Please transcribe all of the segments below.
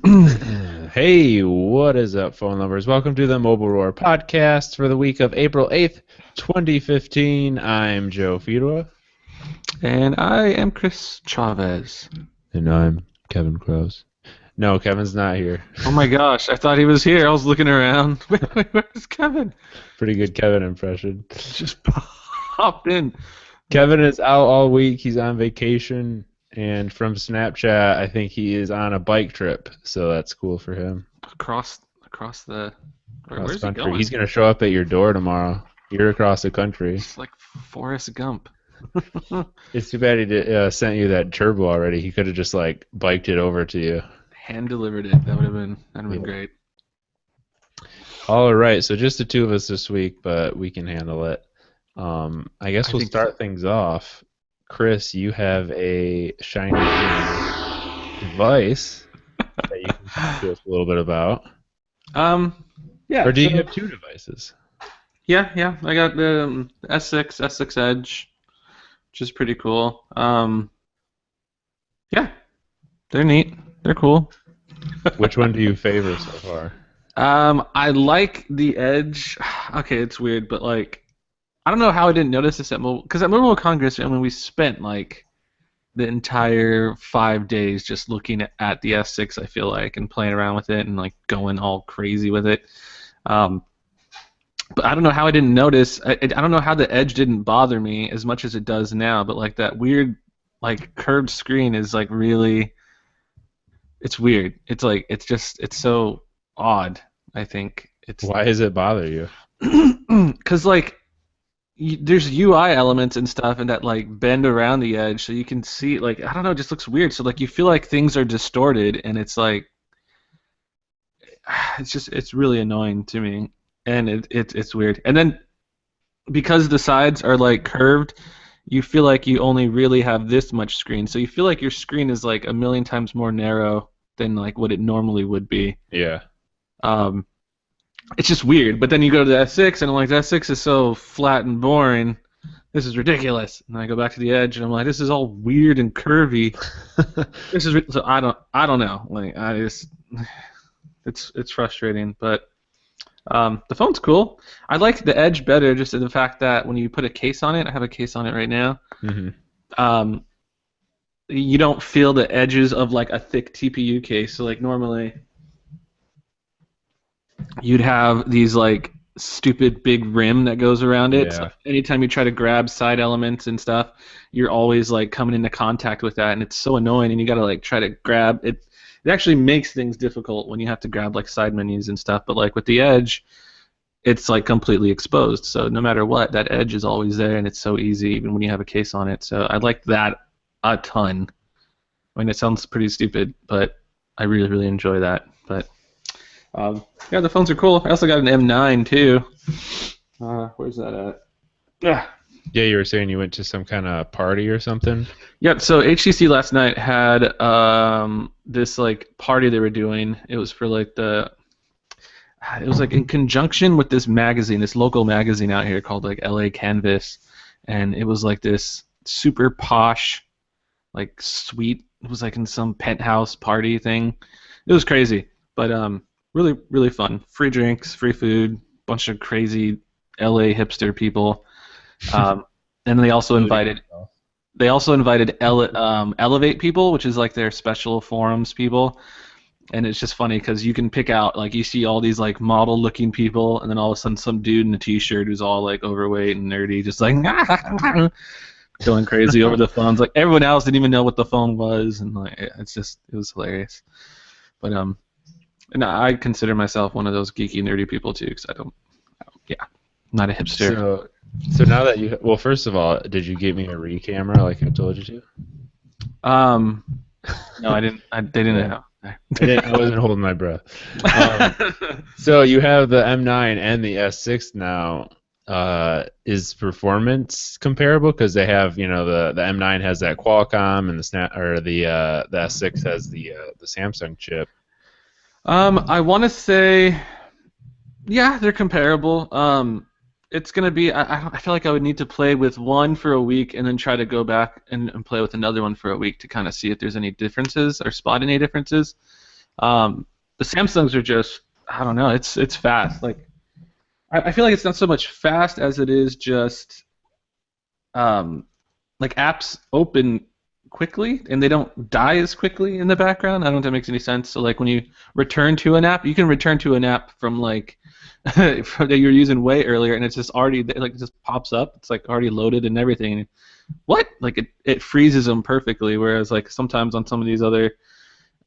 Hey, what is up, phone lovers? Welcome to the Mobile Roar podcast for the week of April 8th, 2015. I'm Joe Fedora. And I am Chris Chavez. And I'm Kevin Krause. No, Kevin's not here. Oh my gosh, I thought he was here. I was looking around. Wait, where's Kevin? Pretty good Kevin impression. Just popped in. Kevin is out all week. He's on vacation. And from Snapchat, I think he is on a bike trip. So that's cool for him. Across the... Where's he country. going? He's going to show up at your door tomorrow. You're across the country. It's like Forrest Gump. It's too bad he sent you that turbo already. He could have just like biked it over to you. Hand delivered it. That'd have been great. All right, so just the two of us this week, but we can handle it. I guess we'll start things off. Chris, you have a shiny new device that you can talk to us a little bit about. Yeah. Or do you have two devices? Yeah. I got the S6 Edge, which is pretty cool. Yeah, they're neat. They're cool. Which one do you favor so far? I like the Edge. Okay, it's weird, but like, I don't know how I didn't notice this at Mobile, because at Mobile Congress, I mean, we spent like the entire 5 days just looking at the S6. I feel like, and playing around with it and like going all crazy with it. But I don't know how I didn't notice. I don't know how the Edge didn't bother me as much as it does now. But like that weird, like curved screen is like really. It's weird. It's like it's so odd. I think it's. Why does it bother you? Because like there's UI elements and stuff and that like bend around the edge, so you can see like I don't know, it just looks weird. So like you feel like things are distorted, and it's like it's really annoying to me, and it's weird. And then because the sides are like curved, you feel like you only really have this much screen, so you feel like your screen is like a million times more narrow than like what it normally would be. Yeah. It's just weird. But then you go to the S6 and I'm like, the S6 is so flat and boring. This is ridiculous. And I go back to the Edge and I'm like, this is all weird and curvy. So I don't know. Like it's frustrating, but the phone's cool. I like the Edge better just in the fact that when you put a case on it, I have a case on it right now. Mm-hmm. You don't feel the edges of like a thick TPU case. So like normally you'd have these like stupid big rim that goes around it. Yeah. So anytime you try to grab side elements and stuff, you're always like coming into contact with that, and it's so annoying. And you gotta like try to grab it. It actually makes things difficult when you have to grab like side menus and stuff. But like with the Edge, it's like completely exposed. So no matter what, that edge is always there, and it's so easy even when you have a case on it. So I like that a ton. I mean, it sounds pretty stupid, but I really, really enjoy that. But yeah, the phones are cool. I also got an M9 too. Where's that at? Yeah. Yeah, you were saying you went to some kind of party or something? Yep, so HTC last night had this like party they were doing. It was for like it was like in conjunction with this magazine, this local magazine out here called like LA Canvas, and it was like this super posh, like suite. It was like in some penthouse party thing. It was crazy, but really, really fun. Free drinks, free food, bunch of crazy LA hipster people. And they also invited Elevate people, which is like their special forums people. And it's just funny because you can pick out, like, you see all these like model-looking people, and then all of a sudden some dude in a t-shirt who's all like overweight and nerdy, just like going crazy over the phones. Like everyone else didn't even know what the phone was, and like it was hilarious. But and I consider myself one of those geeky, nerdy people too, because I'm not a hipster. So now that well, first of all, did you get me a re-camera like I told you to? No, I didn't. They didn't know. I wasn't holding my breath. So you have the M9 and the S6 now. Is performance comparable? Because they have, the M9 has that Qualcomm, and the S6 has the Samsung chip. I want to say, yeah, they're comparable. It's gonna be. I feel like I would need to play with one for a week and then try to go back and play with another one for a week to kind of see if there's any differences or spot any differences. The Samsungs are just, I don't know, it's fast. Like I feel like it's not so much fast as it is just um, like apps open quickly and they don't die as quickly in the background. I don't know if that makes any sense. So like when you return to an app, you can return to an app from like that you're using way earlier, and it's just already like it just pops up. It's like already loaded and everything. What? Like it freezes them perfectly. Whereas like sometimes on some of these other,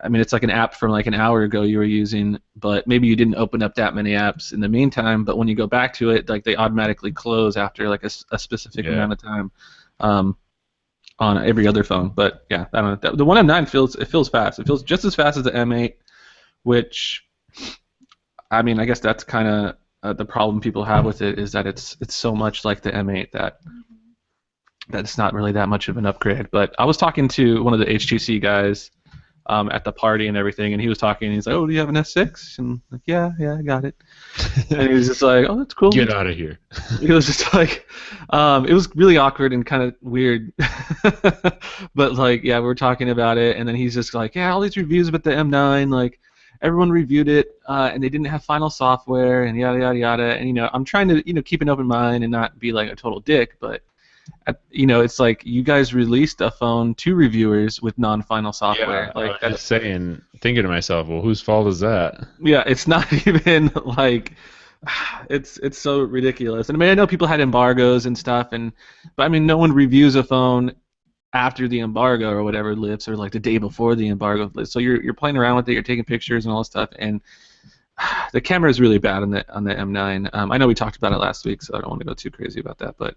I mean, it's like an app from like an hour ago you were using, but maybe you didn't open up that many apps in the meantime. But when you go back to it, like they automatically close after like a specific amount of time. Um, on every other phone. But yeah, I don't know. The One M9 feels fast. It feels just as fast as the M8, which I mean, I guess that's kind of the problem people have with it is that it's so much like the M8 that it's not really that much of an upgrade. But I was talking to one of the HTC guys at the party and everything, and he was talking. And he's like, "Oh, do you have an S6?" And I'm like, "Yeah, I got it." And he was just like, "Oh, that's cool." Get out of here. It was just like, it was really awkward and kind of weird. But like, yeah, we were talking about it, and then he's just like, "Yeah, all these reviews about the M9, like, everyone reviewed it, and they didn't have final software, and yada yada yada." And I'm trying to keep an open mind and not be like a total dick, but it's like you guys released a phone to reviewers with non-final software. Yeah, Like I was just saying, thinking to myself, well, whose fault is that? yeah, it's not even like it's so ridiculous. And I mean, I know people had embargoes and stuff, but I mean, no one reviews a phone after the embargo or whatever lifts, or like the day before the embargo lifts. So you're playing around with it, you're taking pictures and all this stuff, and the camera is really bad on the M9. I know we talked about it last week, so I don't want to go too crazy about that, but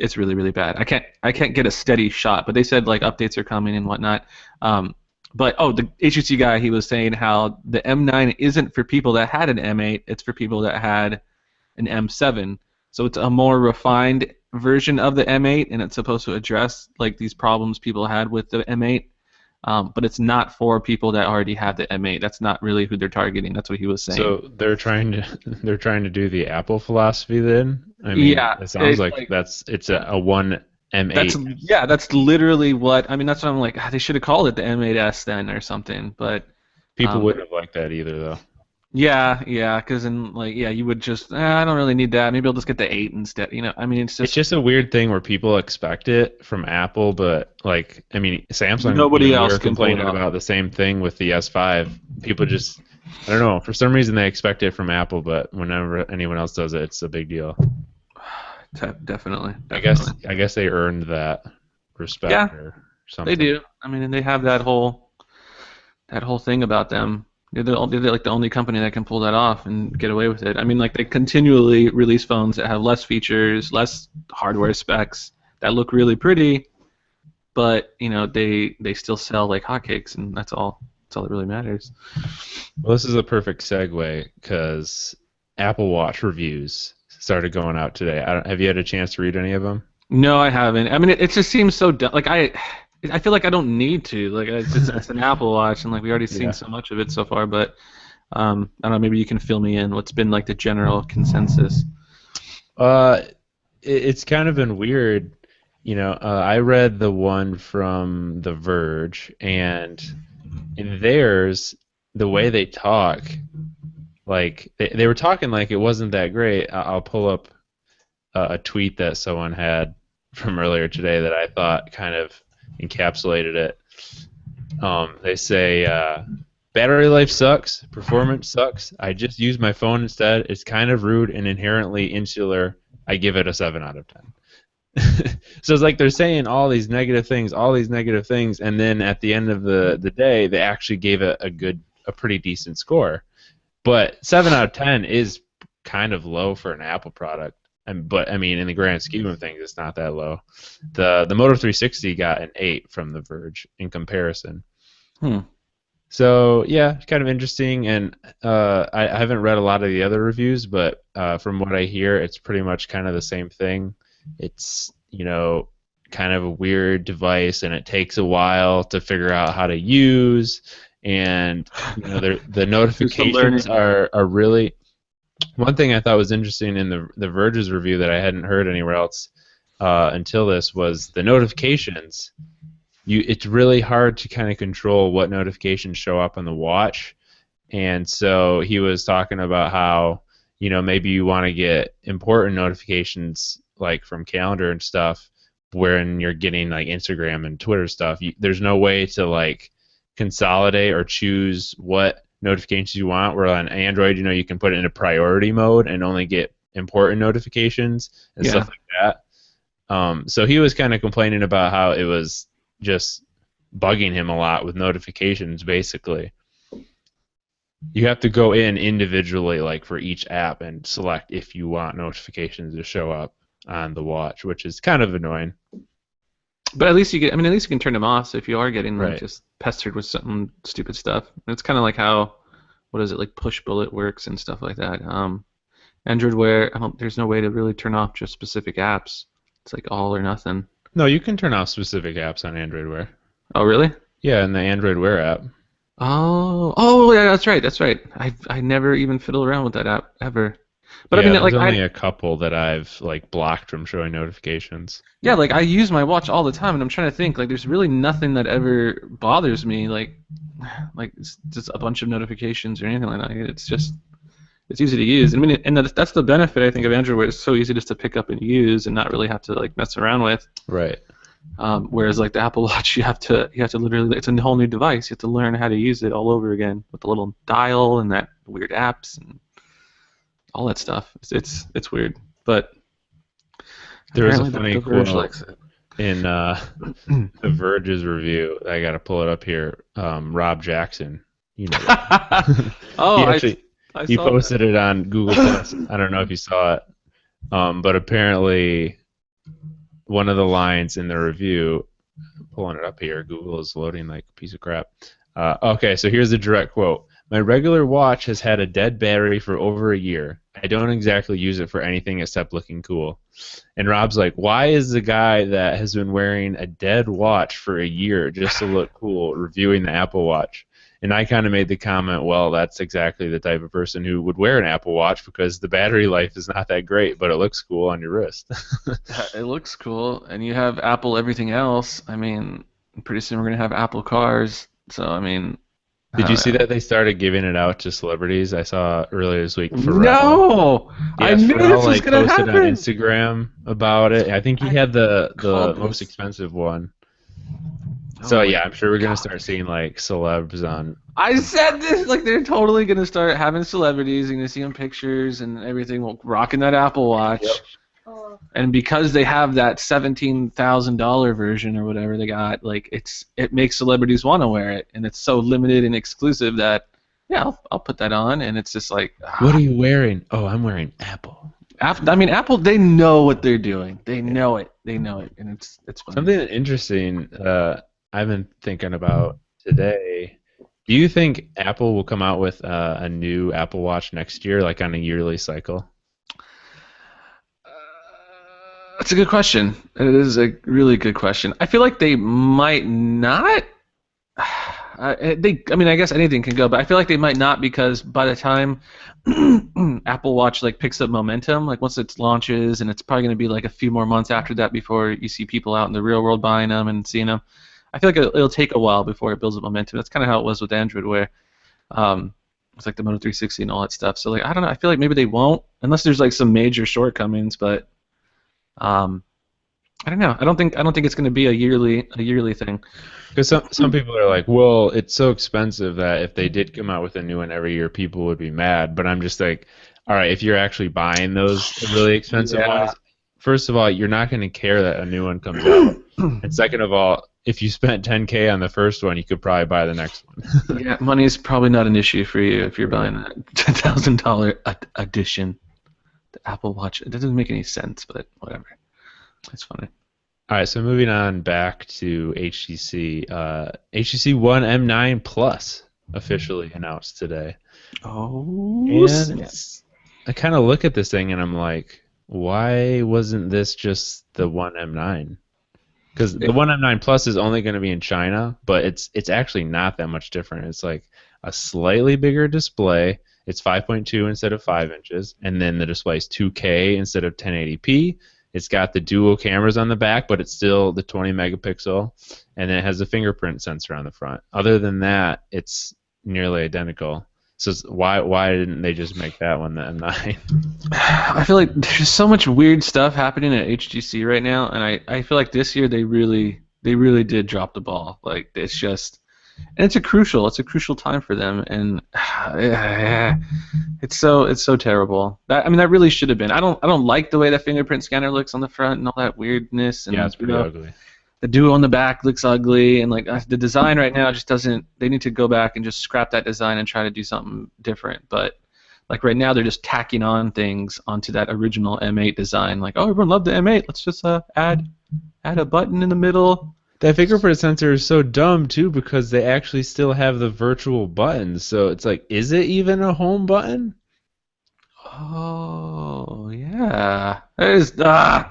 it's really really bad. I can't get a steady shot, but they said like updates are coming and whatnot. But the HTC guy, he was saying how the M9 isn't for people that had an M8, it's for people that had an M7. So it's a more refined version of the M8, and it's supposed to address like these problems people had with the M8. But it's not for people that already have the M8. That's not really who they're targeting. That's what he was saying. So they're trying to do the Apple philosophy then. I mean, Yeah, it sounds like like it's a one M8. that's literally what I mean. That's what I'm like. They should have called it the M8s then or something. But People wouldn't have liked that either, though. yeah, because you would just I don't really need that. Maybe I'll just get the 8 instead. I mean, It's just a weird thing where people expect it from Apple, but like, I mean, Samsung. Nobody else we were can pull it complaining off. about the same thing with the S5. People just, I don't know, for some reason they expect it from Apple, but whenever anyone else does it, it's a big deal. Definitely. I guess they earned that respect or something. They do. I mean, and they have that whole thing about them. They're like the only company that can pull that off and get away with it. I mean, like they continually release phones that have less features, less hardware specs, that look really pretty, but they still sell like hotcakes, and that's all. That's all that really matters. Well, this is a perfect segue because Apple Watch reviews started going out today. Have you had a chance to read any of them? No, I haven't. I mean, it just seems so dumb. Like I feel like I don't need to. Like it's an Apple Watch, and like we already seen so much of it so far. But I don't know. Maybe you can fill me in. What's been like the general consensus? It's kind of been weird. I read the one from The Verge, and in theirs, the way they talk, like they were talking like it wasn't that great. I'll pull up a tweet that someone had from earlier today that I thought kind of encapsulated it. They say, battery life sucks, performance sucks, I just use my phone instead, it's kind of rude and inherently insular, I give it a 7 out of 10. So it's like they're saying all these negative things, and then at the end of the day, they actually gave it a pretty decent score. But 7 out of 10 is kind of low for an Apple product. But I mean, in the grand scheme of things, it's not that low. The Moto 360 got an 8 from The Verge in comparison. So yeah, it's kind of interesting. And I haven't read a lot of the other reviews, but from what I hear, it's pretty much kind of the same thing. It's kind of a weird device, and it takes a while to figure out how to use. And the notifications are really. One thing I thought was interesting in the Verge's review that I hadn't heard anywhere else until this was the notifications it's really hard to kind of control what notifications show up on the watch. And so he was talking about how, maybe you want to get important notifications like from calendar and stuff, wherein you're getting like Instagram and Twitter stuff. There's no way to like consolidate or choose what notifications you want. Where on Android, you can put it into priority mode and only get important notifications and stuff like that. So he was kind of complaining about how it was just bugging him a lot with notifications, basically. You have to go in individually, like for each app, and select if you want notifications to show up on the watch, which is kind of annoying. But at least you can turn them off. So if you are getting like Right. just pestered with some stupid stuff, it's kind of like how, what is it, like push bullet works and stuff like that. Android Wear, there's no way to really turn off just specific apps. It's like all or nothing. No, you can turn off specific apps on Android Wear. Oh really? Yeah, in the Android Wear app. Oh yeah, that's right. I never even fiddled around with that app ever. But Yeah, I mean, like there's only a couple that I've like blocked from showing notifications. yeah, like I use my watch all the time, and I'm trying to think. Like, there's really nothing that ever bothers me. Like it's just a bunch of notifications or anything like that. It's easy to use. I mean, and that's the benefit I think of Android, where it's so easy just to pick up and use, and not really have to like mess around with. Right. Whereas like the Apple Watch, you have to literally, it's a whole new device. You have to learn how to use it all over again with the little dial and that weird apps and all that stuff. It's weird, but There was a apparently funny the Verge quote likes it. in The Verge's review. I got to pull it up here. Rob Jackson. Oh, He saw posted it on Google Plus. I don't know if you saw it, but apparently one of the lines in the review, I'm pulling it up here. Google is loading like a piece of crap. Okay, so here's the direct quote. My regular watch has had a dead battery for over a year. I don't exactly use it for anything except looking cool. And Rob's like, why is the guy that has been wearing a dead watch for a year just to look cool reviewing the Apple Watch? And I kind of made the comment, well, that's exactly the type of person who would wear an Apple Watch because the battery life is not that great, but it looks cool on your wrist. It looks cool, and you have Apple everything else. I mean, pretty soon we're gonna have Apple cars. So I mean, Did you see that they started giving it out to celebrities? I saw earlier this week. No, I knew this was gonna posted happen. on Instagram about it. I think he had the called most this. expensive one. Oh So my yeah, I'm sure we're gonna God. start seeing like celebs on. I said this, like they're totally gonna start having celebrities. You're gonna see them pictures and everything, rocking that Apple Watch. Yep. And because they have that $17,000 version or whatever they got, like it makes celebrities want to wear it, and it's so limited and exclusive that yeah, I'll put that on, and it's just like What are you wearing? Oh, I'm wearing Apple. I mean, Apple, they know what they're doing. They know it, and it's funny. Something interesting I've been thinking about today. Do you think Apple will come out with a new Apple Watch next year, like on a yearly cycle? That's a good question. It is a really good question. I feel like they might not. I mean, I guess anything can go, but I feel like they might not because by the time Apple Watch like picks up momentum, like once it launches, and it's probably going to be like a few more months after that before you see people out in the real world buying them and seeing them. I feel like it'll take a while before it builds up momentum. That's kind of how it was with Android, where it's like the Moto 360 and all that stuff. So like, I don't know. I feel like maybe they won't, unless there's like some major shortcomings, but. I don't know. I don't think it's going to be a yearly thing. Because some people are like, well, it's so expensive that if they did come out with a new one every year, people would be mad. But I'm just like, all right, if you're actually buying those really expensive ones, first of all, you're not going to care that a new one comes out. And second of all, if you spent $10K on the first one, you could probably buy the next one. Yeah, money is probably not an issue for you if you're buying a $10,000 edition. The Apple Watch. It doesn't make any sense, but whatever. It's funny. All right, so moving on back to HTC. HTC One M9 Plus officially announced today. Oh, And I kind of look at this thing and I'm like, why wasn't this just the One M9? Because the One M9 Plus is only going to be in China, but it's actually not that much different. It's like a slightly bigger display. It's 5.2 instead of 5 inches, and then the display is 2K instead of 1080p. It's got the dual cameras on the back, but it's still the 20 megapixel, and then it has a fingerprint sensor on the front. Other than that, it's nearly identical. So why didn't they just make that one the M9? I feel like there's so much weird stuff happening at HTC right now, and I feel like this year they really did drop the ball. Like it's just, and it's a crucial time for them, and it's so terrible. That really should have been. I don't like the way the fingerprint scanner looks on the front and all that weirdness. And Yeah, it's pretty ugly. The duo on the back looks ugly, and like the design right now just doesn't. They need to go back and just scrap that design and try to do something different. But like right now, they're just tacking on things onto that original M8 design. Like, oh, everyone loved the M8. Let's just add a button in the middle. That fingerprint sensor is so dumb too because they actually still have the virtual buttons. So it's like, is it even a home button? Oh yeah, there's I'm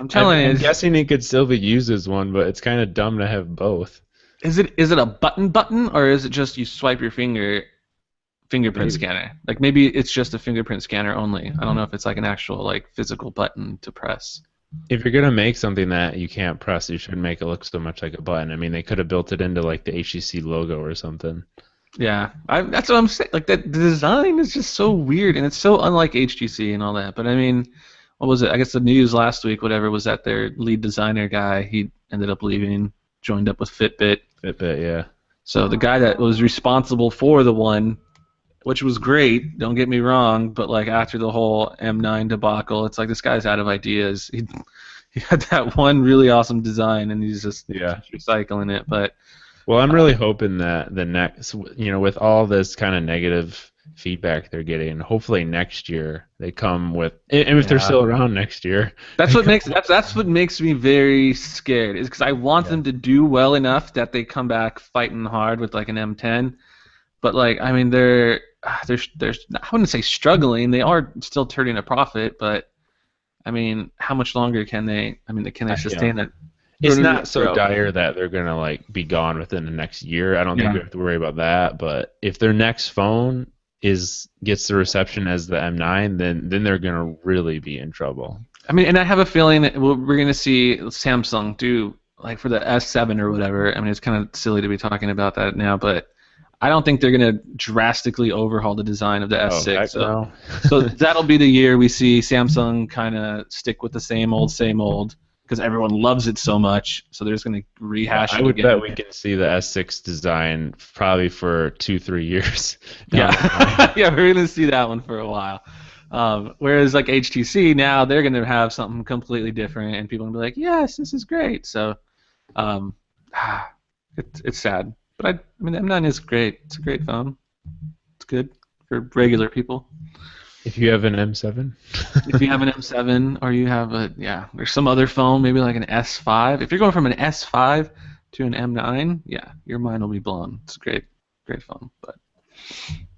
telling you, I'm guessing it could still be used as one, but it's kind of dumb to have both. Is it a button or is it just you swipe your fingerprint scanner? Like maybe it's just a fingerprint scanner only. I don't know if it's like an actual like physical button to press. If you're gonna make something that you can't press, you shouldn't make it look so much like a button. I mean, they could have built it into like the HTC logo or something. Yeah, that's what I'm saying. Like that, the design is just so weird, and it's so unlike HTC and all that. But I mean, what was it? I guess the news last week, whatever, was that their lead designer guy, he ended up leaving, joined up with Fitbit. Fitbit, yeah. So the guy that was responsible for the one, which was great, don't get me wrong, but like after the whole M9 debacle, it's like this guy's out of ideas. He had that one really awesome design, and he's just recycling it. But well, I'm really hoping that the next, with all this kind of negative feedback they're getting, hopefully next year they come with, and if they're still around next year. That's what makes me very scared, is because I want them to do well enough that they come back fighting hard with like an M10. But like, I mean, they're I wouldn't say struggling. They are still turning a profit, but I mean, how much longer can they? I mean, can they sustain that? It's not so dire that they're gonna like be gone within the next year. I don't think we have to worry about that. But if their next phone gets the reception as the M9, then they're gonna really be in trouble. I mean, and I have a feeling that we're gonna see Samsung do like for the S7 or whatever. I mean, it's kind of silly to be talking about that now, but I don't think they're gonna drastically overhaul the design of the S6. So that'll be the year we see Samsung kind of stick with the same old. Because everyone loves it so much, so they're just going to rehash it again. I would bet we can see the S6 design probably for 2-3 years. Yeah, yeah, we're going to see that one for a while. Whereas like HTC now, they're going to have something completely different, and people are going to be like, yes, this is great. So it's sad. But I mean, the M9 is great. It's a great phone. It's good for regular people. If you have an M7? If you have an M7 or you have there's some other phone, maybe like an S5. If you're going from an S5 to an M9, your mind will be blown. It's a great phone. But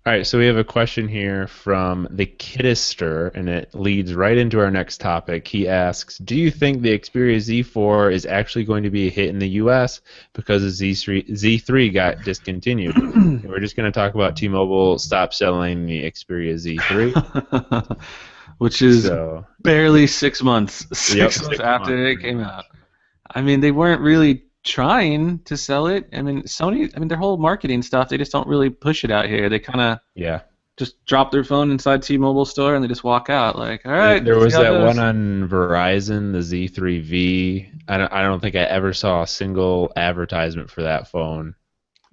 all right, so we have a question here from the Kiddister, and it leads right into our next topic. He asks, do you think the Xperia Z4 is actually going to be a hit in the U.S. because the Z3 got discontinued? We're just going to talk about T-Mobile stopped selling the Xperia Z3. Which is barely 6 months. Six months after it came out. I mean, they weren't really trying to sell it. I mean, Sony, their whole marketing stuff, they just don't really push it out here. They kind of just drop their phone inside T-Mobile store and they just walk out like, all right. There was that one on Verizon, the Z3V. I don't think I ever saw a single advertisement for that phone.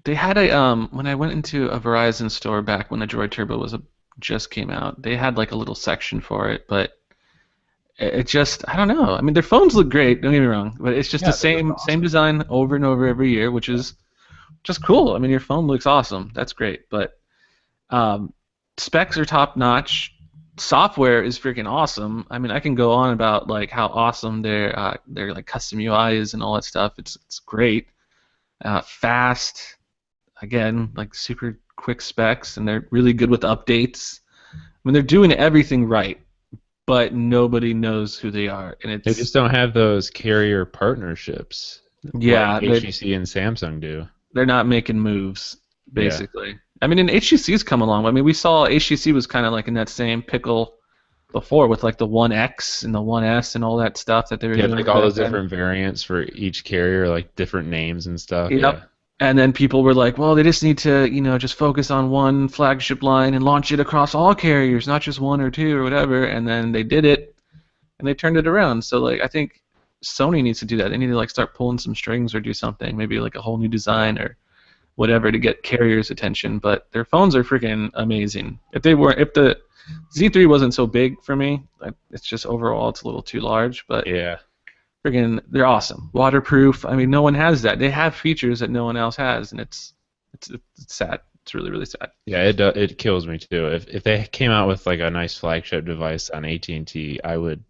They had when I went into a Verizon store back when the Droid Turbo just came out, they had like a little section for it, but it just, I don't know. I mean, their phones look great, don't get me wrong, but it's just the same design over and over every year, which is just cool. I mean, your phone looks awesome. That's great, but specs are top notch. Software is freaking awesome. I mean, I can go on about like how awesome their like custom UI is and all that stuff. It's great, fast. Again, like super quick specs, and they're really good with updates. I mean, they're doing everything right. But nobody knows who they are, and they just don't have those carrier partnerships. Yeah, like HTC and Samsung do. They're not making moves, basically. I mean, and HTC's come along. I mean, we saw HTC was kind of like in that same pickle before with like the One X and the One S and all that stuff that they were Yeah, doing like all back those then. different variants for each carrier, like different names and stuff. Yeah. Yep. And then people were like, well, they just need to, just focus on one flagship line and launch it across all carriers, not just one or two or whatever. And then they did it, and they turned it around. So like, I think Sony needs to do that. They need to like start pulling some strings or do something, maybe like a whole new design or whatever to get carriers' attention. But their phones are freaking amazing. If the Z3 wasn't so big for me, it's just overall it's a little too large. But Yeah. friggin', they're awesome. Waterproof. I mean, no one has that. They have features that no one else has, and it's sad. It's really really sad. Yeah, it kills me too. If they came out with like a nice flagship device on AT&T, I would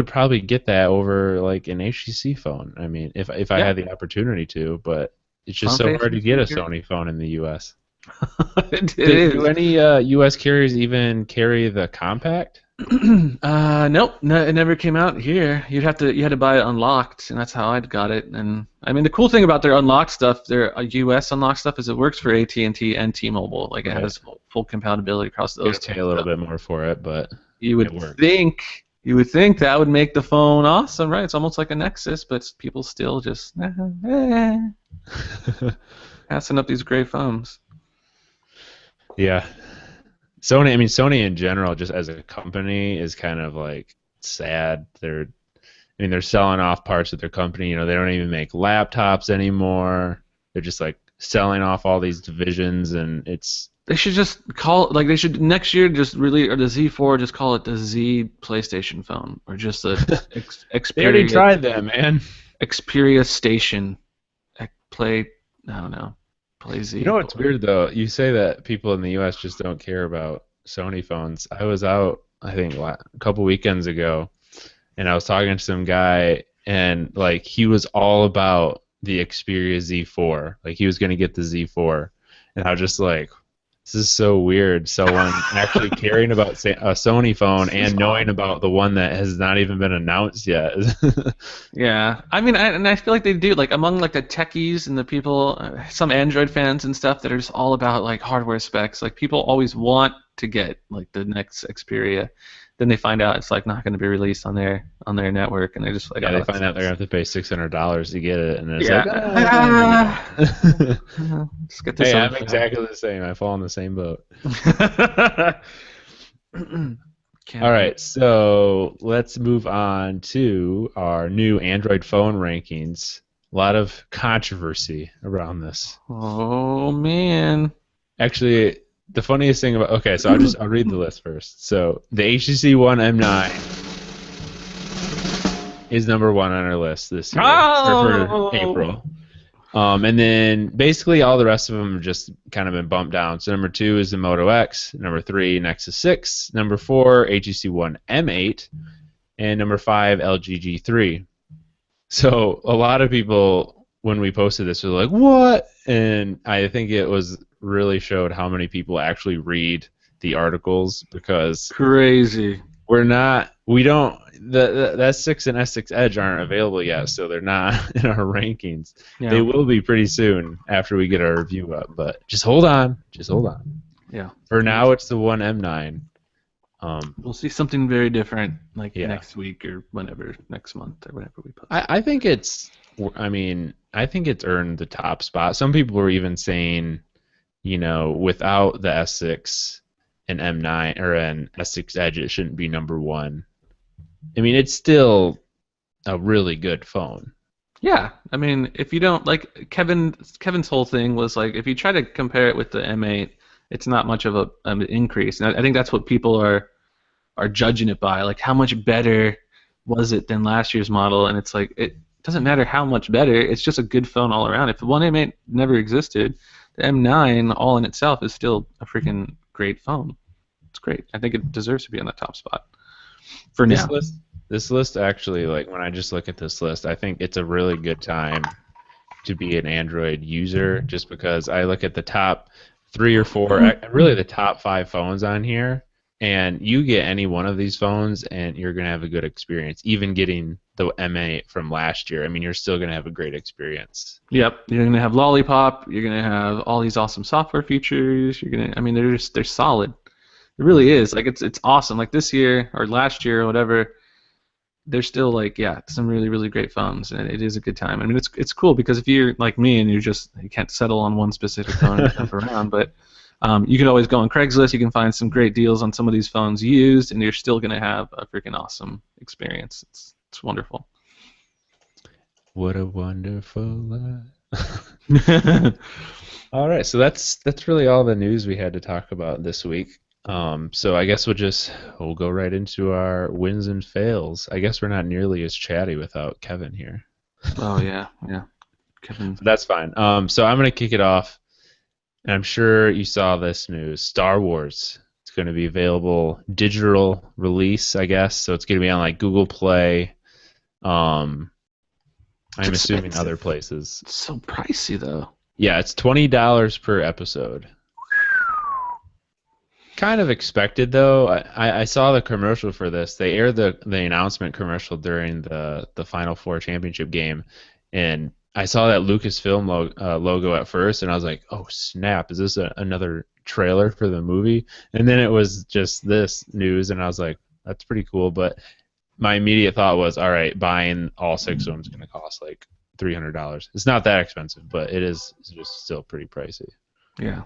probably get that over like an HTC phone. I mean, if I Yeah, had the opportunity to, but it's just front so hard facing to get a speaker. Sony phone in the U.S. It Do is. any U.S. carriers even carry the compact? Nope, no, it never came out here. You had to buy it unlocked, and that's how I got it. And I mean, the cool thing about their unlocked stuff, their US unlocked stuff, is it works for AT&T and T-Mobile. Like it Right. has full compatibility across You those gotta two. pay a little So bit more for it, but you it would works. think you would think that would make the phone awesome, right? It's almost like a Nexus, but people still just passing up these great phones. Yeah. Sony in general, just as a company, is kind of like sad. They're selling off parts of their company. They don't even make laptops anymore. They're just like selling off all these divisions, and it's They should just call like they should next year just really or the Z4 just call it the Z PlayStation phone or just the they already Xperia tried that, man. Xperia Station play I don't know play You Z. know what's weird though? You say that people in the U.S. just don't care about Sony phones. I was out, I think, a couple weekends ago, and I was talking to some guy, and like he was all about the Xperia Z4. Like he was gonna get the Z4, and I was just like, this is so weird. Someone actually caring about a Sony phone and knowing about the one that has not even been announced yet. Yeah, I mean, I feel like they do like among like the techies and the people, some Android fans and stuff that are just all about like hardware specs. Like people always want to get like the next Xperia, then they find out it's like not going to be released on their network, and they're just like, Yeah, oh, they that find out they're gonna sucks. have to pay $600 to get it, and it's like, Yeah. ah. Just get this Hey, over I'm exactly the same. I fall in the same boat. with. All Can't wait. right, so let's move on to our new Android phone rankings. A lot of controversy around this. Oh man. Actually, the funniest thing about so I'll read the list first. So the HTC One M9 is number one on our list this year, or for Oh. April. And then basically all the rest of them have just kind of been bumped down. So number two is the Moto X, number three Nexus 6, number four HTC One M8, and number five LG G3. So a lot of people, when we posted this, were like, "What?" And I think it was really showed how many people actually read the articles, because Crazy. we don't the S6 and S6 Edge aren't available yet, so they're not in our rankings. They Yeah. will be pretty soon after we get our review up, but just hold on, Yeah. For now it's the One M9. We'll see something very different like Yeah, next week or whenever, next month or whenever we post. I think I think it's earned the top spot. Some people were even saying, without the S6 and M9 or an S6 Edge, it shouldn't be number one. I mean, it's still a really good phone. Yeah, I mean, if you don't like Kevin's whole thing was like if you try to compare it with the M8, it's not much of an increase. And I think that's what people are judging it by, like how much better was it than last year's model? And it's like it doesn't matter how much better. It's just a good phone all around. If the one M8 never existed, the M9 all in itself is still a freaking great phone. It's great. I think it deserves to be on the top spot for This now. list, this list actually, like when I just look at this list, I think it's a really good time to be an Android user, just because I look at the top three or four, really the top five phones on here, and you get any one of these phones, and you're gonna have a good experience. Even getting the M8 from last year, I mean, you're still gonna have a great experience. Yep, you're gonna have Lollipop. You're gonna have all these awesome software features. I mean, they're solid. It really is. Like it's awesome. Like this year or last year or whatever, there's still like some really really great phones, and it is a good time. I mean it's cool because if you're like me and you can't settle on one specific phone and jump around, but you can always go on Craigslist. You can find some great deals on some of these phones used, and you're still gonna have a freaking awesome experience. It's wonderful. What a wonderful life. All right, so that's really all the news we had to talk about this week. So I guess we'll go right into our wins and fails. I guess we're not nearly as chatty without Kevin here. Oh yeah, Kevin. That's fine. So I'm gonna kick it off, and I'm sure you saw this news. Star Wars. It's going to be available digital release, I guess. So it's going to be on like Google Play. I'm assuming other places. It's so pricey though. Yeah, it's $20 per episode. Kind of expected though. I saw the commercial for this. They aired the announcement commercial during the Final Four championship game, and I saw that Lucasfilm logo at first, and I was like, "Oh snap! Is this another trailer for the movie?" And then it was just this news, and I was like, "That's pretty cool." But my immediate thought was, "All right, buying all 6 of them is going to cost like $300. It's not that expensive, but it's just still pretty pricey." Yeah,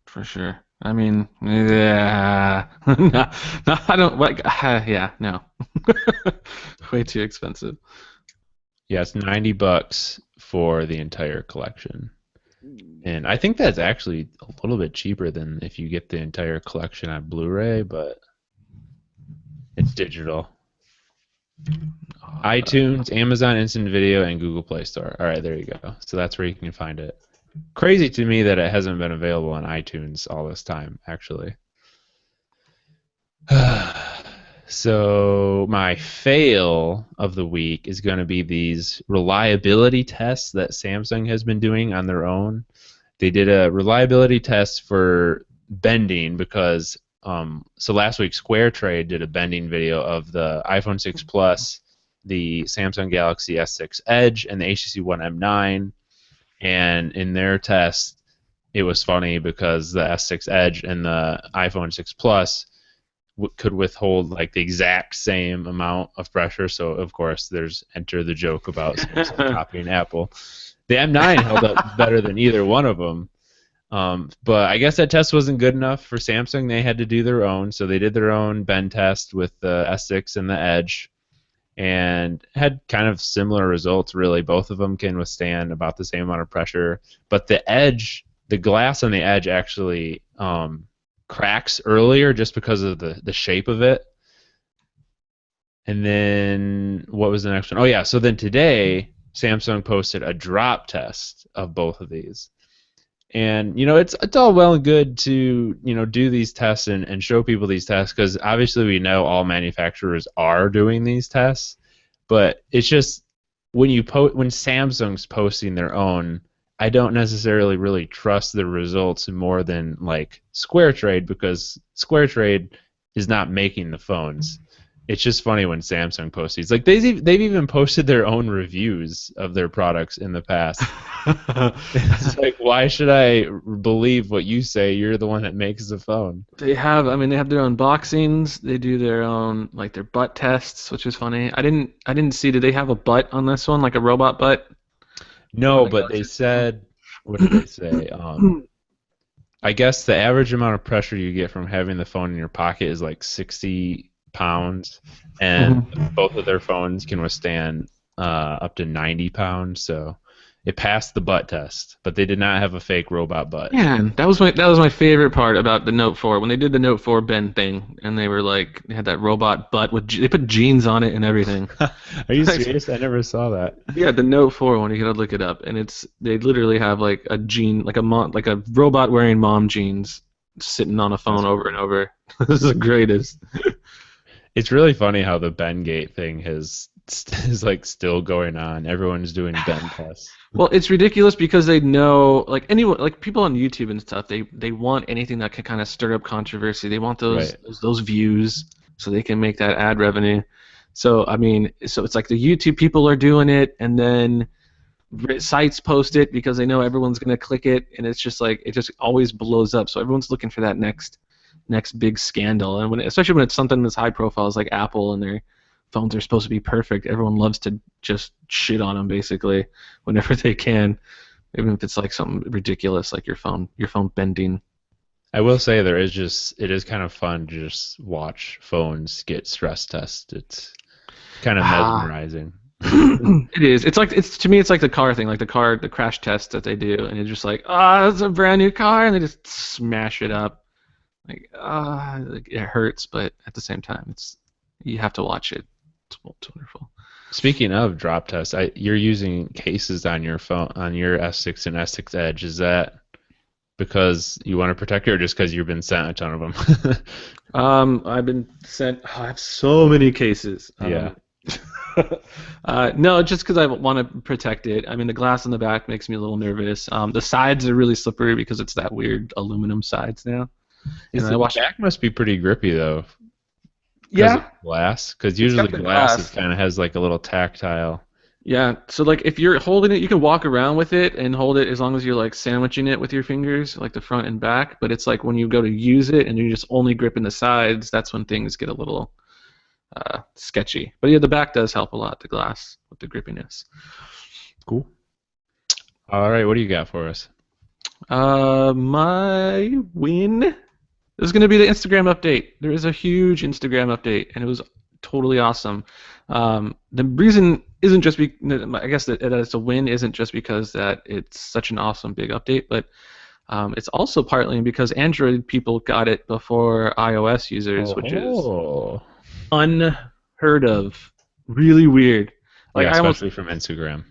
for sure. I mean, yeah, no, I don't like. Yeah, no, way too expensive. Yeah, it's $90 for the entire collection, and I think that's actually a little bit cheaper than if you get the entire collection on Blu-ray, but it's digital. iTunes, Amazon Instant Video, and Google Play Store. All right, there you go. So that's where you can find it. Crazy to me that it hasn't been available on iTunes all this time, actually. So my fail of the week is going to be these reliability tests that Samsung has been doing on their own. They did a reliability test for bending because so last week SquareTrade did a bending video of the iPhone 6 Plus, the Samsung Galaxy S6 Edge, and the HTC One M9. And in their test, it was funny because the S6 Edge and the iPhone 6 Plus could withhold like the exact same amount of pressure. So of course, there's enter the joke about Samsung copying Apple. The M9 held up better than either one of them. But I guess that test wasn't good enough for Samsung. They had to do their own, so they did their own bend test with the S6 and the Edge, and had kind of similar results. Really, both of them can withstand about the same amount of pressure. But the Edge, the glass on the Edge actually cracks earlier just because of the shape of it. And then what was the next one? Oh yeah, so then today Samsung posted a drop test of both of these. And it's all well and good to do these tests and show people these tests, because obviously we know all manufacturers are doing these tests, but it's just when Samsung's posting their own, I don't necessarily really trust the results more than like SquareTrade, because SquareTrade is not making the phones. It's just funny when Samsung posts these. Like they've even posted their own reviews of their products in the past. It's like, why should I believe what you say? You're the one that makes the phone. They have their own unboxings. They do their own their butt tests, which is funny. I didn't see. Did they have a butt on this one, like a robot butt? No, but they said, what did they say? I guess the average amount of pressure you get from having the phone in your pocket is like 60 pounds, and both of their phones can withstand up to 90 pounds. So it passed the butt test, but they did not have a fake robot butt. Man, that was my favorite part about the Note 4 when they did the Note 4 bend thing, and they had that robot butt they put jeans on it and everything. Are you serious? I never saw that. Yeah, the Note 4 one, you gotta look it up, and they literally have like a jean, like a robot wearing mom jeans sitting on a phone over and over. This is the greatest. It's really funny how the Bendgate thing is like still going on. Everyone's doing bend tests. Well, it's ridiculous because they know, people on YouTube and stuff, they want anything that can kind of stir up controversy. They want those views so they can make that ad revenue. So it's like the YouTube people are doing it, and then sites post it because they know everyone's gonna click it, and it's just like it just always blows up. So everyone's looking for that next next big scandal. And especially when it's something that's high profile as like Apple and their phones are supposed to be perfect, everyone loves to just shit on them basically whenever they can, even if it's like something ridiculous like your phone bending. I will say it is kind of fun to just watch phones get stress tested. It's kind of Ah. mesmerizing. It is. It's to me it's like the car thing, like the crash test that they do, and you're just like, it's a brand new car, and they just smash it up. Like, it hurts, but at the same time, you have to watch it. It's wonderful. Speaking of drop tests, you're using cases on your phone on your S6 and S6 Edge. Is that because you want to protect it, or just because you've been sent a ton of them? I've been sent. I have so many cases. Yeah. No, just because I want to protect it. I mean, the glass on the back makes me a little nervous. The sides are really slippery because it's that weird aluminum sides now. And I The watched. back must be pretty grippy though, because of Yeah, glass. Because it's usually got the glass is glass. kind of has like a little tactile. Yeah, so like if you're holding it, you can walk around with it and hold it as long as you're like sandwiching it with your fingers, like the front and back. But it's like when you go to use it and you're just only gripping the sides, that's when things get a little sketchy. But yeah, the back does help a lot, the glass with the grippiness. Cool. All right, what do you got for us? My win is going to be the Instagram update. There is a huge Instagram update, and it was totally awesome. The reason isn't just I guess that it's a win isn't just because that it's such an awesome big update, but it's also partly because Android people got it before iOS users, which is Oh. unheard of. Really weird. Like Yeah, I almost especially from Instagram.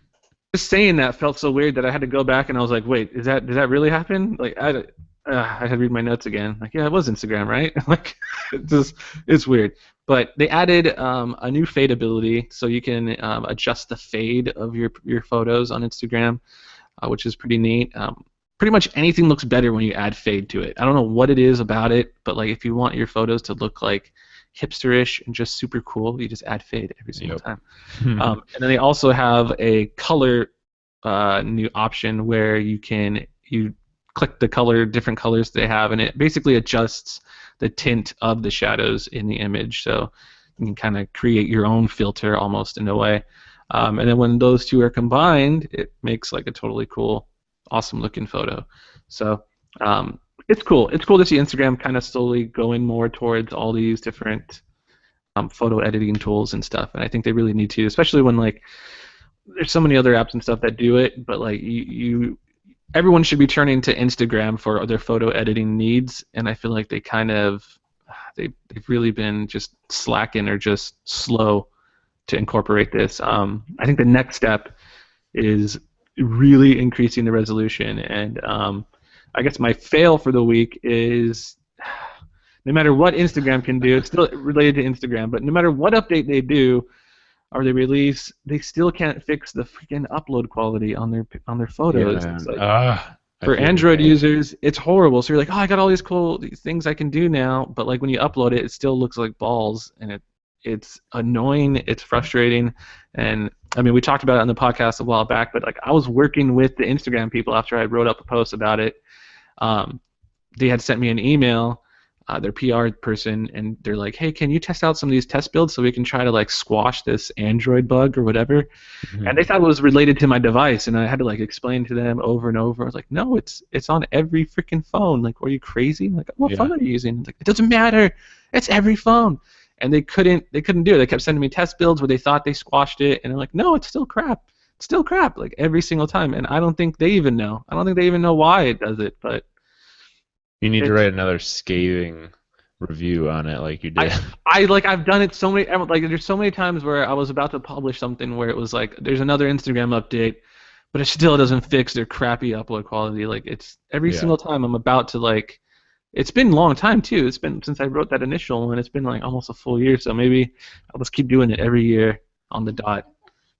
just saying that felt so weird that I had to go back and I was like, wait, did that really happen? Like I had to read my notes again. Like, yeah, it was Instagram, right? Like, it's weird. But they added a new fade ability, so you can adjust the fade of your photos on Instagram, which is pretty neat. Pretty much anything looks better when you add fade to it. I don't know what it is about it, but like if you want your photos to look like hipsterish and just super cool, you just add fade every single time. And then they also have a color new option where you click the different colors they have, and it basically adjusts the tint of the shadows in the image, so you can kind of create your own filter almost in a way. And then when those two are combined, it makes like a totally cool, awesome looking photo. So it's cool. It's cool to see Instagram kind of slowly going more towards all these different photo editing tools and stuff, and I think they really need to, especially when like there's so many other apps and stuff that do it, but like everyone should be turning to Instagram for their photo editing needs, and I feel like they've really been just slacking or just slow to incorporate this. I think the next step is really increasing the resolution, and I guess my fail for the week is no matter what Instagram can do, it's still related to Instagram, but no matter what update they do or they release, they still can't fix the freaking upload quality on their photos. Yeah, It's man. like, I for feel your Android pain. users, it's horrible. So you're like, oh, I got all these cool things I can do now, but like when you upload it, it still looks like balls, and it's annoying, it's frustrating, and I mean we talked about it on the podcast a while back, but like I was working with the Instagram people after I wrote up a post about it. They had sent me an email, their PR person, and they're like, hey, can you test out some of these test builds so we can try to like squash this Android bug or whatever? And they thought it was related to my device, and I had to like explain to them over and over. I was like, no, it's on every freaking phone. Like, are you crazy? Like, what Yeah. phone are you using? It's like, it doesn't matter. It's every phone. And they couldn't do it. They kept sending me test builds where they thought they squashed it, and I'm like, no, it's still crap. It's still crap. Like every single time. And I don't think they even know. I don't think they even know why it does it. But You need to it's write another scathing review on it like you did. I've done it so many like there's so many times where I was about to publish something where it was like there's another Instagram update, but it still doesn't fix their crappy upload quality. Like it's every Yeah. single time I'm about to like it's been a long time too. It's been since I wrote that initial one. It's been like almost a full year. So maybe I'll just keep doing it every year on the dot.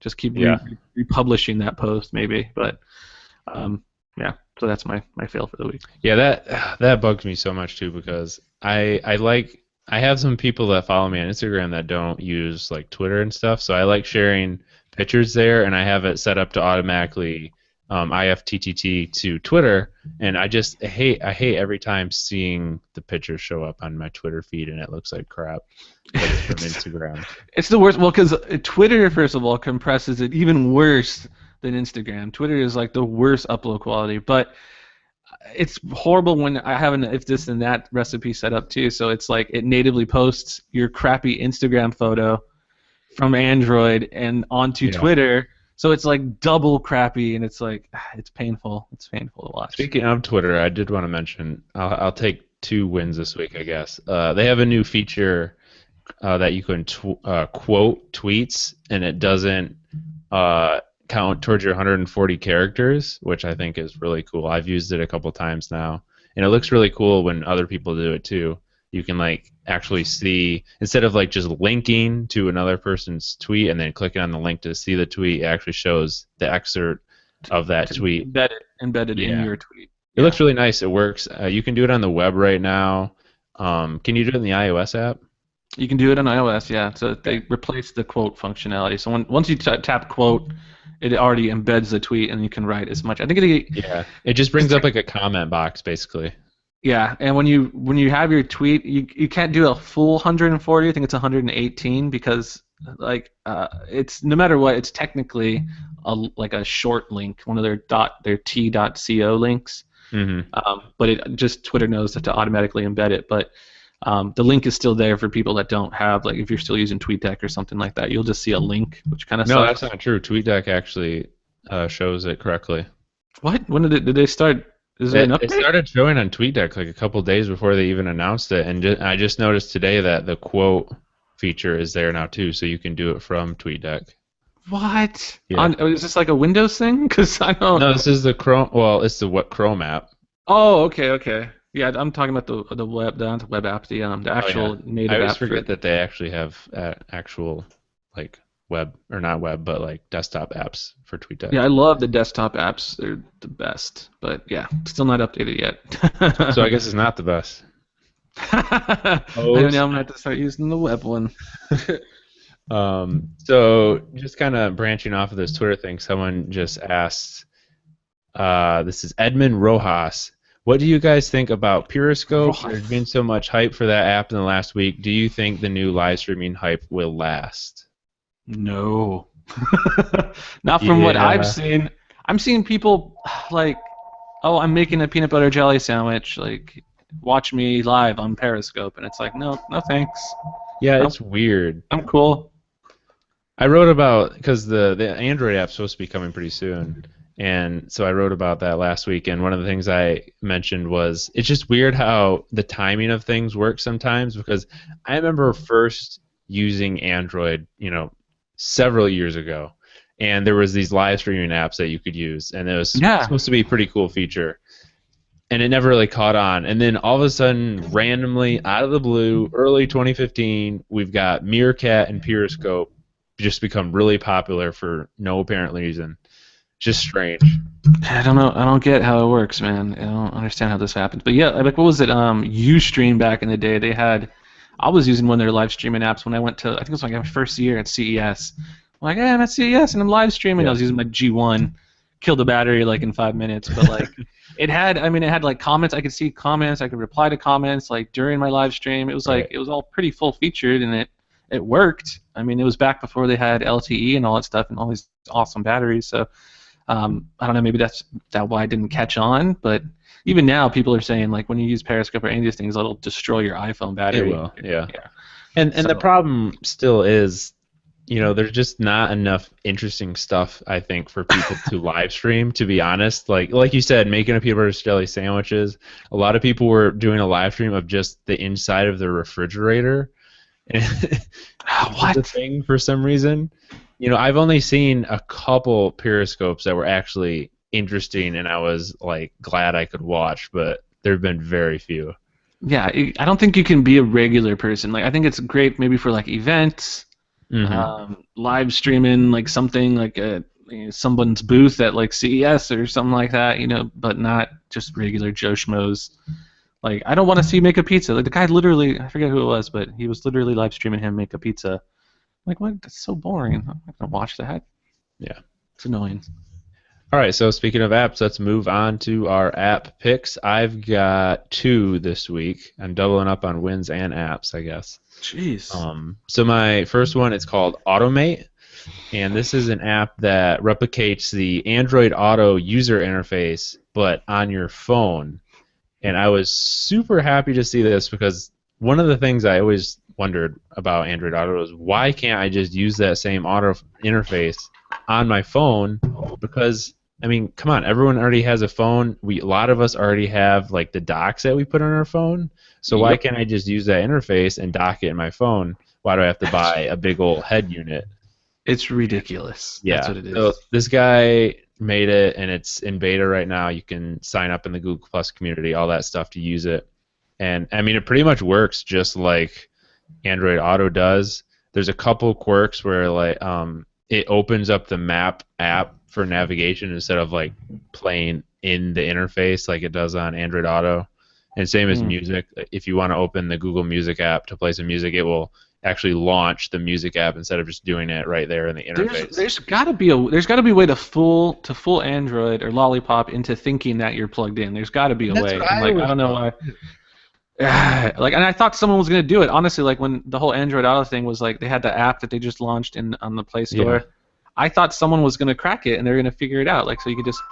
Just keep Yeah. republishing that post maybe. But yeah. So that's my fail for the week. Yeah, that bugs me so much too because I have some people that follow me on Instagram that don't use like Twitter and stuff, so I like sharing pictures there, and I have it set up to automatically IFTTT to Twitter, and I hate every time seeing the pictures show up on my Twitter feed and it looks like crap. Like from Instagram. It's the worst. Well, because Twitter, first of all, compresses it even worse than Instagram. Twitter is like the worst upload quality, but it's horrible when I have an if this and that recipe set up too. So it's like it natively posts your crappy Instagram photo from Android and onto Twitter. So it's like double crappy, and it's like it's painful. It's painful to watch. Speaking of Twitter, I did want to mention I'll take 2 wins this week, I guess. They have a new feature that you can quote tweets, and it doesn't count towards your 140 characters, which I think is really cool. I've used it a couple times now, and it looks really cool when other people do it too. You can like actually see, instead of like just linking to another person's tweet and then clicking on the link to see the tweet, it actually shows the excerpt of that tweet. Embedded in your tweet. It looks really nice. It works. You can do it on the web right now. Can you do it in the iOS app? You can do it on iOS, yeah. So they replaced the quote functionality. So once you tap quote, it already embeds the tweet, and you can write as much. I think it just brings up like a comment box, basically. Yeah, and when you have your tweet, you can't do a full 140. I think it's 118 because like it's no matter what, it's technically like a short link, one of their t.co links. Mm-hmm. But it just Twitter knows to automatically embed it. But the link is still there for people that don't have, like, if you're still using TweetDeck or something like that, you'll just see a link, which kind of No, that's not true. TweetDeck actually shows it correctly. What? When did they start? Is there an update? It started showing on TweetDeck like a couple days before they even announced it, and I just noticed today that the quote feature is there now too, so you can do it from TweetDeck. What? Yeah. Is this like a Windows thing? Because I don't. No, this is the Chrome. Well, it's the Chrome app. Oh, okay. Yeah, I'm talking about the web app, the actual native app. I always forget that they actually have actual like web, or not web, but like desktop apps for TweetDeck. Yeah, I love the desktop apps. They're the best. But yeah, still not updated yet. So I guess it's not the best. I don't know. I'm gonna have to start using the web one. So just kind of branching off of this Twitter thing, someone just asked. This is Edmund Rojas. What do you guys think about Periscope? There's been so much hype for that app in the last week. Do you think the new live streaming hype will last? No. Not from what I've seen. I'm seeing people like, oh, I'm making a peanut butter jelly sandwich. Like, watch me live on Periscope. And it's like, no thanks. Yeah, it's weird. I'm cool. I wrote about, because the Android app's supposed to be coming pretty soon. And so I wrote about that last week, and one of the things I mentioned was it's just weird how the timing of things works sometimes, because I remember first using Android, several years ago, and there was these live streaming apps that you could use, and it was supposed to be a pretty cool feature, and it never really caught on. And then all of a sudden, randomly, out of the blue, early 2015, we've got Meerkat and Periscope just become really popular for no apparent reason. Just strange. I don't know. I don't get how it works, man. I don't understand how this happens. But yeah, like, what was it? Ustream back in the day. I was using one of their live streaming apps when I went to, I think it was like my first year at CES. I'm like, hey, I'm at CES and I'm live streaming. Yeah. I was using my G1, killed the battery like in 5 minutes. But like, it had like comments. I could see comments. I could reply to comments like during my live stream. It was like it was all pretty full featured, and it worked. I mean, it was back before they had LTE and all that stuff and all these awesome batteries. So. I don't know, maybe that's why I didn't catch on, but even now people are saying, like, when you use Periscope or any of these things, it'll destroy your iPhone battery. It will, yeah. And the problem still is, there's just not enough interesting stuff, I think, for people to live stream, to be honest. Like you said, making a peanut butter jelly sandwiches, a lot of people were doing a live stream of just the inside of the refrigerator. What? The thing for some reason. I've only seen a couple Periscopes that were actually interesting, and I was like glad I could watch, but there have been very few. Yeah, I don't think you can be a regular person. Like, I think it's great maybe for like events, live streaming like something like someone's booth at like CES or something like that, but not just regular Joe Schmoes. Like, I don't want to see make a pizza. Like, the guy literally, I forget who it was, but he was literally live streaming him make a pizza. Like, what? That's so boring. I'm not gonna watch that. Yeah, it's annoying. All right, so speaking of apps, let's move on to our app picks. I've got two this week. I'm doubling up on wins and apps, I guess. Jeez. So my first one is called Automate, and this is an app that replicates the Android Auto user interface, but on your phone. And I was super happy to see this because one of the things I always wondered about Android Auto is why can't I just use that same auto interface on my phone? Because I mean, come on, everyone already has a phone. A lot of us already have like the docks that we put on our phone. So why Yep. can't I just use that interface and dock it in my phone? Why do I have to buy a big old head unit? It's ridiculous. That's Yeah. what it So is. this guy made it, and it's in beta right now. You can sign up in the Google Plus community, all that stuff to use it. And I mean, it pretty much works just like Android Auto does. There's a couple quirks where like it opens up the map app for navigation instead of like playing in the interface like it does on Android Auto. And same as Mm. music. If you want to open the Google Music app to play some music, it will actually launch the music app instead of just doing it right there in the interface. There's got to be a way to fool Android or Lollipop into thinking that you're plugged in. There's got to be a That's way. what And I like I always don't know thought. why. Like, and I thought someone was gonna do it. Honestly, like when the whole Android Auto thing was like they had the app that they just launched in on the Play Yeah. Store. I thought someone was gonna crack it and they're gonna figure it out. Like so you could just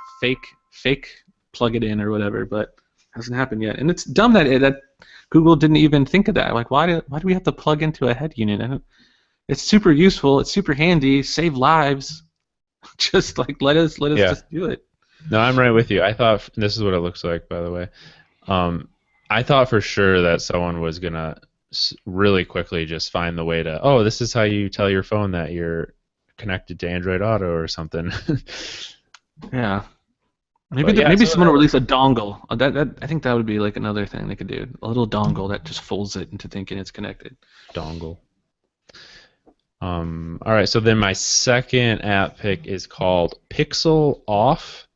fake plug it in or whatever, but it hasn't happened yet. And it's dumb that Google didn't even think of that. Like why do we have to plug into a head unit? It's super useful. It's super handy. Save lives. Just like let us Yeah. just do it. No, I'm right with you. I thought this is what it looks like, by the way. Um, I thought for sure that someone was gonna really quickly just find the way to. Oh, this is how you tell your phone that you're connected to Android Auto or something. Yeah. But yeah, Maybe so someone will release a dongle. That I think that would be like another thing they could do. A little dongle that just folds it into thinking it's connected. dongle. All right, so then my second app pick is called Pixel Off,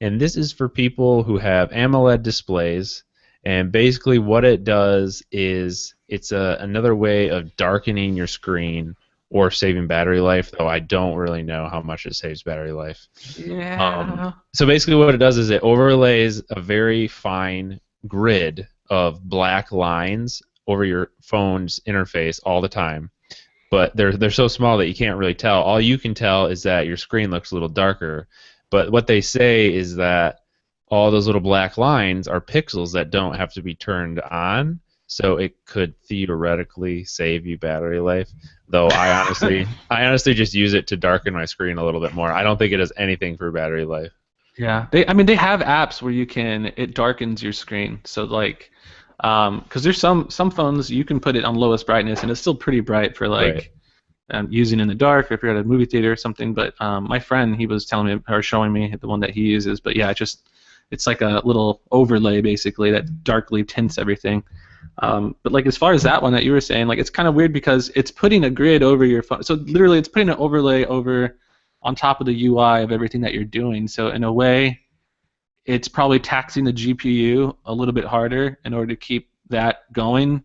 and this is for people who have AMOLED displays. And basically, what it does is it's another way of darkening your screen or saving battery life. Though I don't really know how much it saves battery life. Yeah. So basically, what it does is it overlays a very fine grid of black lines over your phone's interface all the time. But they're so small that you can't really tell. All you can tell is that your screen looks a little darker. But what they say is that all those little black lines are pixels that don't have to be turned on. So it could theoretically save you battery life. Though I honestly just use it to darken my screen a little bit more. I don't think it does anything for battery life. Yeah. They have apps where it darkens your screen. So like, because there's some phones you can put it on lowest brightness and it's still pretty bright for like Right. using in the dark if you're at a movie theater or something. But my friend, he was telling me or showing me the one that he uses. But yeah, it's like a little overlay basically that darkly tints everything. But like as far as that one that you were saying, like it's kind of weird because it's putting a grid over your phone. So literally, it's putting an overlay over on top of the UI of everything that you're doing. So in a way, it's probably taxing the GPU a little bit harder in order to keep that going.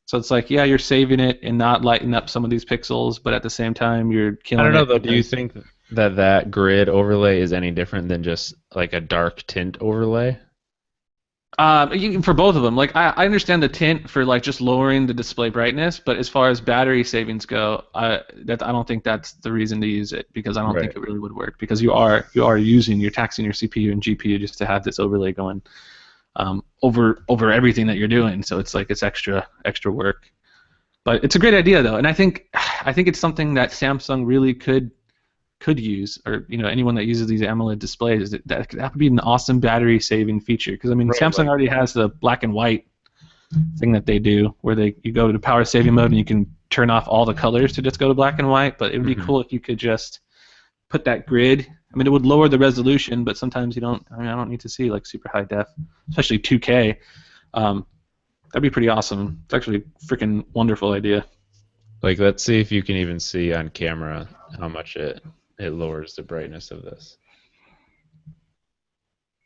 So it's like, yeah, you're saving it and not lighting up some of these pixels, but at the same time, you're I killing don't know it. though. Do you think that grid overlay is any different than just like a dark tint overlay? For both of them, like I understand the tint for like just lowering the display brightness, but as far as battery savings go, I don't think that's the reason to use it because I don't think Right. it really would work because you're taxing your CPU and GPU just to have this overlay going over everything that you're doing. So it's like it's extra work. But it's a great idea though, and I think it's something that Samsung really could use, or anyone that uses these AMOLED displays, that would be an awesome battery saving feature. Because I mean, Right, Samsung like already has the black and white thing that they do, where you go to power saving mode and you can turn off all the colors to just go to black and white. But it would be Mhm. cool if you could just put that grid. I mean, it would lower the resolution, but sometimes you don't. I mean, I don't need to see like super high def, especially 2K. That'd be pretty awesome. It's actually a freaking wonderful idea. Like, let's see if you can even see on camera how much it lowers the brightness of this.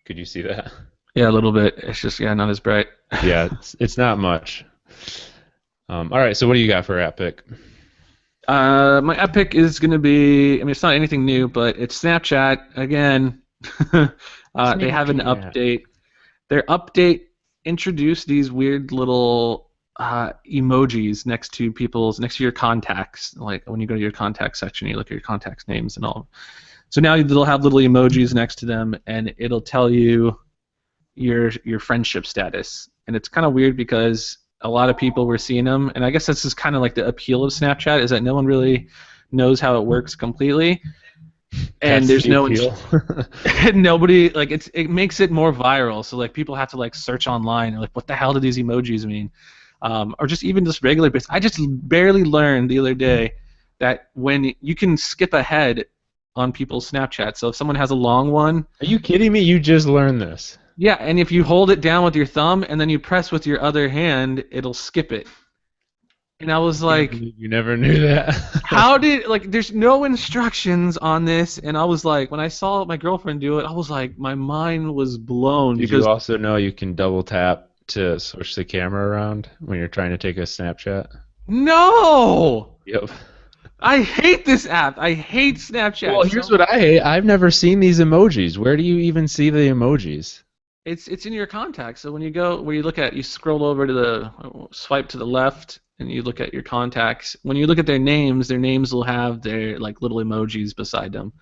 Could you see that? Yeah, a little bit. It's just not as bright. Yeah, it's not much. All right, so what do you got for app pick? My epic is going to be, I mean, it's not anything new, but it's Snapchat again. They have an update. Their update introduced these weird little emojis next to your contacts. Like when you go to your contact section, you look at your contacts' names and all. So now they'll have little emojis next to them, and it'll tell you your friendship status. And it's kind of weird because a lot of people were seeing them, and I guess this is kind of like the appeal of Snapchat is that no one really knows how it works completely. And That's there's the no appeal. nobody like it makes it more viral. So like people have to like search online and like what the hell do these emojis mean, or just even just regular bits. I just barely learned the other day that when you can skip ahead on people's Snapchat. So if someone has a long one, Are you kidding me? You just learned this. yeah, and if you hold it down with your thumb and then you press with your other hand, it'll skip it. And I was like, You never knew that. how did, like, there's no instructions on this, and I was like, when I saw my girlfriend do it, I was like, my mind was blown. Did Because you also know you can double tap to switch the camera around when you're trying to take a Snapchat? no! Yep. I hate this app. I hate Snapchat. Well, here's what I hate. I've never seen these emojis. Where do you even see the emojis? It's in your contacts. So when you go, where you scroll over to the, swipe to the left, and you look at your contacts. When you look at their names will have their like little emojis beside them.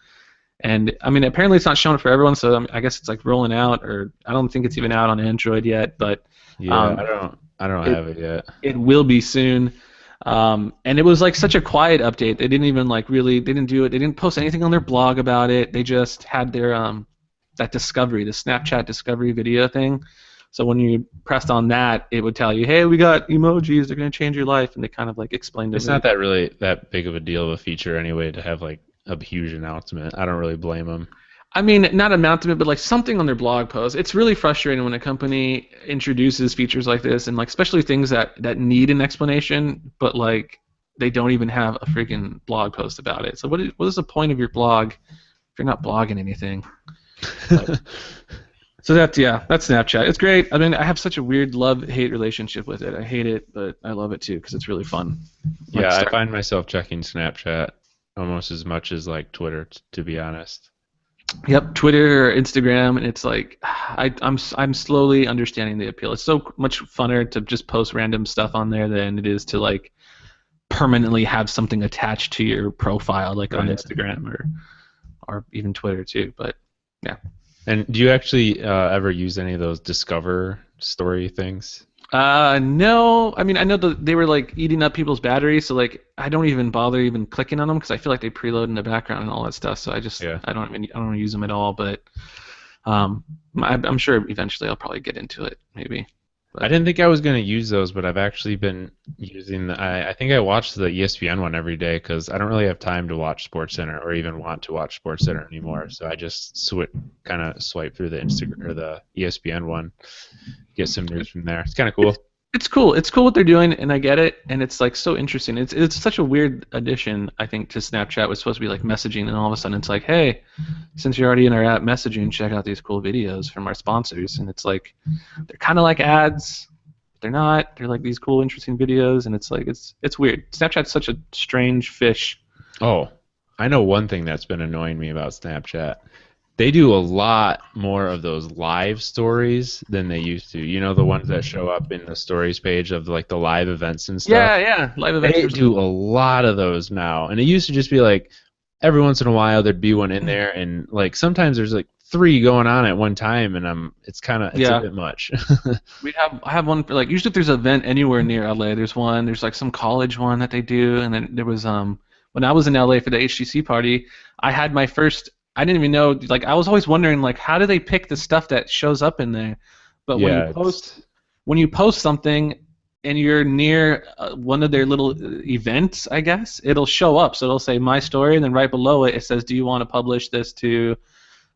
And I mean, apparently it's not shown for everyone, so I guess it's like rolling out, or I don't think it's even out on Android yet. But Yeah, I don't have it yet. it will be soon. And it was like such a quiet update. They didn't even like really. They didn't do it. They didn't post anything on their blog about it. They just had their that discovery, the Snapchat discovery video thing. So when you pressed on that, it would tell you, "Hey, we got emojis. They're gonna change your life." And they kind of like explained it. It's not that really that big of a deal of a feature anyway to have like a huge announcement. I don't really blame them. I mean, not announcement, but like something on their blog post. It's really frustrating when a company introduces features like this, and like especially things that need an explanation, but like they don't even have a freaking blog post about it. So what is the point of your blog if you're not blogging anything? But, so that's Snapchat. It's great. I mean, I have such a weird love-hate relationship with it. I hate it, but I love it too because it's really fun. Yeah, I find myself checking Snapchat almost as much as like Twitter, to be honest. Yep, Twitter or Instagram, and it's like I'm slowly understanding the appeal. It's so much funner to just post random stuff on there than it is to like permanently have something attached to your profile, like on Instagram or even Twitter too. But yeah. And do you actually ever use any of those Discover story things? No. I mean, I know they were like eating up people's batteries, so like I don't even bother even clicking on them because I feel like they preload in the background and all that stuff. So I don't use them at all. But I'm sure eventually I'll probably get into it, maybe. But I didn't think I was going to use those, but I've actually been using I think I watch the ESPN one every day because I don't really have time to watch SportsCenter or even want to watch SportsCenter anymore. So I just kind of swipe through the Instagram or the ESPN one, get some news from there. It's kind of cool. It's cool. It's cool what they're doing, and I get it, and it's like so interesting. It's such a weird addition, I think, to Snapchat. It was supposed to be like messaging, and all of a sudden it's like, hey, since you're already in our app messaging, check out these cool videos from our sponsors. And it's like they're kind of like ads. But they're not. They're like these cool, interesting videos, and it's like it's weird. Snapchat's such a strange fish. Oh, I know one thing that's been annoying me about Snapchat. They do a lot more of those live stories than they used to. You know, the ones that show up in the stories page of like the live events and stuff. Yeah, live events. They do a lot of those now, and it used to just be like every once in a while there'd be one in there, and like sometimes there's like 3 going on at one time, and it's a bit much. I have one for like usually if there's an event anywhere near LA, there's one. There's like some college one that they do, and then there was when I was in LA for the HTC party, I had my first. I didn't even know. Like I was always wondering, like how do they pick the stuff that shows up in there? But when you post something and you're near one of their little events, I guess it'll show up. So it'll say my story, and then right below it, it says, "Do you want to publish this to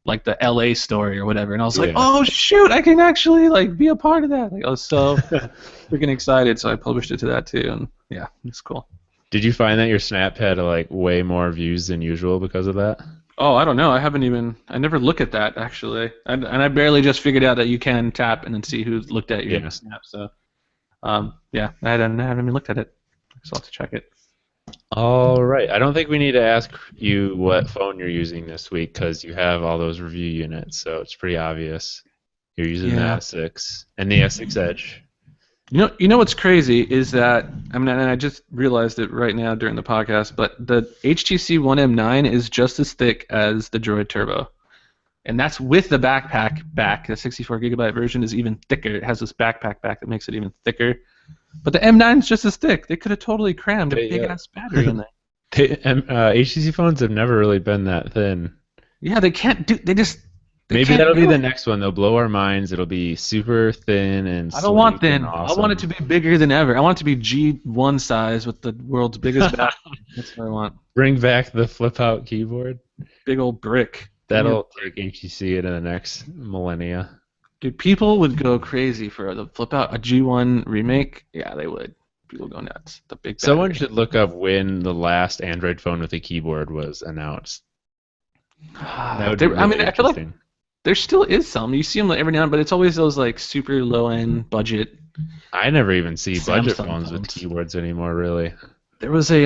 like the LA story or whatever?" And I was like, "Oh shoot, I can actually like be a part of that!" Like I was so freaking excited, so I published it to that too, and yeah, it's cool. Did you find that your Snap had like way more views than usual because of that? Oh, I don't know. I never look at that, actually. And I barely just figured out that you can tap and then see who's looked at your Snap. So, yeah, I haven't even looked at it. So I'll have to check it. All right. I don't think we need to ask you what phone you're using this week because you have all those review units, so it's pretty obvious. You're using the Yeah. S6 and the S6 Edge. You know what's crazy is that I mean, and I just realized it right now during the podcast, but the HTC One M9 is just as thick as the Droid Turbo, and that's with the backpack back. The 64 gigabyte version is even thicker. It has this backpack back that makes it even thicker. But the M9 is just as thick. They could have totally crammed a big ass battery in there. HTC phones have never really been that thin. Yeah, they can't do. They Maybe can't that'll be do the it. next one. They'll blow our minds. It'll be super thin and I don't want sleek and thin. I want it to awesome. be bigger than ever. I want it to be G1 size with the world's biggest battery. That's what I want. Bring back the flip out keyboard. Big old brick. Give me a That'll take HTC into the next millennia. Dude, people would go crazy for the flip out a G1 remake. Yeah, they would. People go nuts. The big Someone battery. should look up when the last Android phone with a keyboard was announced. That would be I mean, really I feel like interesting. there still is some. You see them every now and then, but it's always those like super low end budget I never even see budget Samsung phones with phones. keyboards anymore, really. There was a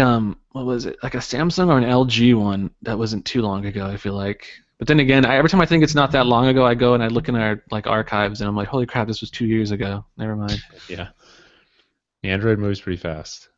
what was it? Like a Samsung or an LG one that wasn't too long ago, I feel like. But then again, every time I think it's not that long ago, I go and I look in our like archives and I'm like, holy crap, this was 2 years ago. Never mind. Yeah. Android moves pretty fast.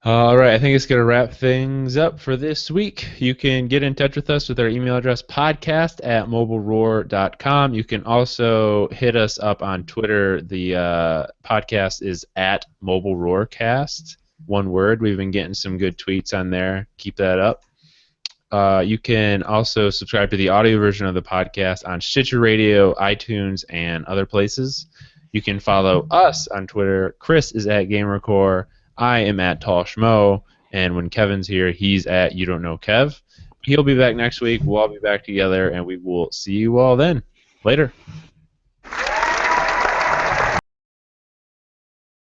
All right, I think it's going to wrap things up for this week. You can get in touch with us with our email address, podcast@mobileroar.com. You can also hit us up on Twitter. The podcast is at mobileroarcast, one word. We've been getting some good tweets on there. Keep that up. You can also subscribe to the audio version of the podcast on Stitcher Radio, iTunes, and other places. You can follow us on Twitter. Chris is at GamerCore. I am at Tall Schmo, and when Kevin's here, he's at You Don't Know Kev. He'll be back next week. We'll all be back together, and we will see you all then. Later.